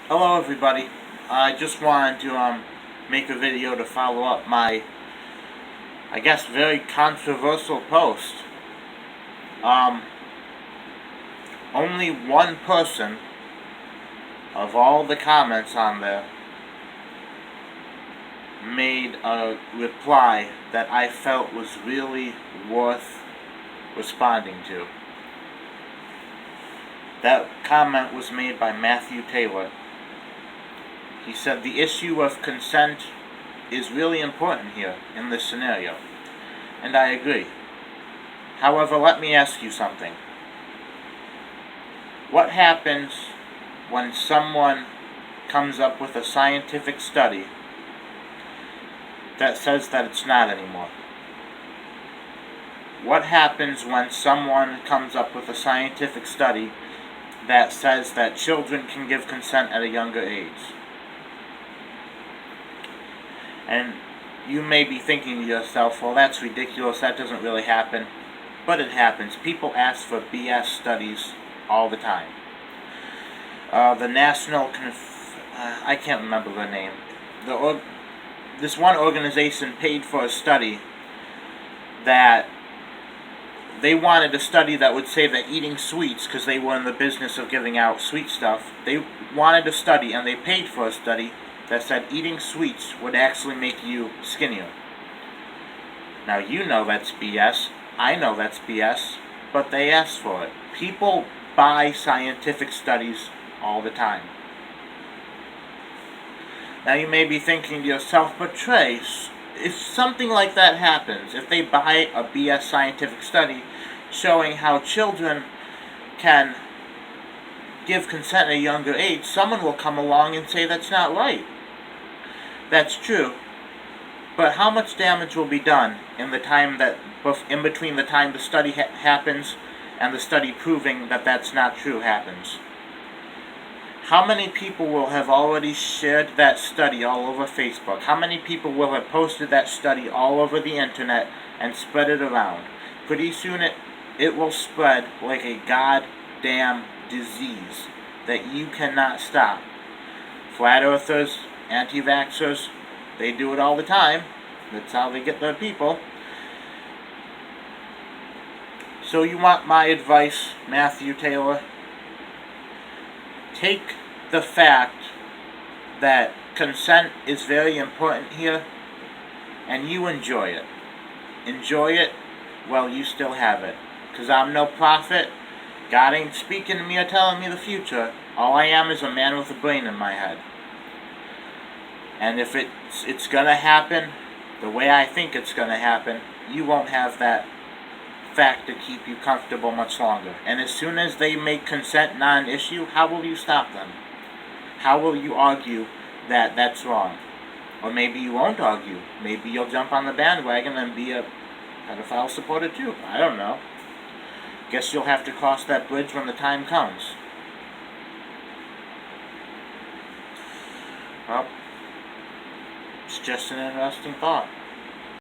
Hello everybody. I just wanted to make a video to follow up my, I guess, very controversial post. Um, Only one person of all the comments on there made a reply that I felt was really worth responding to. That comment was made by Matthew Taylor. He said the issue of consent is really important here in this scenario, and I agree. However, let me ask you something. What happens when someone comes up with a scientific study that says that it's not anymore? What happens when someone comes up with a scientific study that says that children can give consent at a younger age? And you may be thinking to yourself, well, that's ridiculous, that doesn't really happen. But it happens. People ask for BS studies all the time. The National I can't remember the name. This one organization paid for a study that they wanted a study that would say that eating sweets, because they were in the business of giving out sweet stuff, they wanted a study, and they paid for a study that said eating sweets would actually make you skinnier. Now you know that's BS, I know that's BS, but they asked for it. People buy scientific studies all the time. Now you may be thinking to yourself, but Trace, if something like that happens, if they buy a BS scientific study showing how children can give consent at a younger age, someone will come along and say that's not right. That's true. But how much damage will be done in the time in between the time the study happens and the study proving that that's not true happens? How many people will have already shared that study all over Facebook? How many people will have posted that study all over the internet and spread it around? Pretty soon it will spread like a goddamn disease that you cannot stop. Flat earthers, anti-vaxxers, they do it all the time. That's how they get their people. So you want my advice, Matthew Taylor? Take the fact that consent is very important here, and you enjoy it. Enjoy it while you still have it. Because I'm no prophet. God ain't speaking to me or telling me the future. All I am is a man with a brain in my head. And if it's gonna happen the way I think it's gonna happen, you won't have that fact to keep you comfortable much longer. And as soon as they make consent non-issue, how will you stop them? How will you argue that that's wrong? Or maybe you won't argue. Maybe you'll jump on the bandwagon and be a pedophile supporter too. I don't know. Guess you'll have to cross that bridge when the time comes. Well, it's just an interesting thought.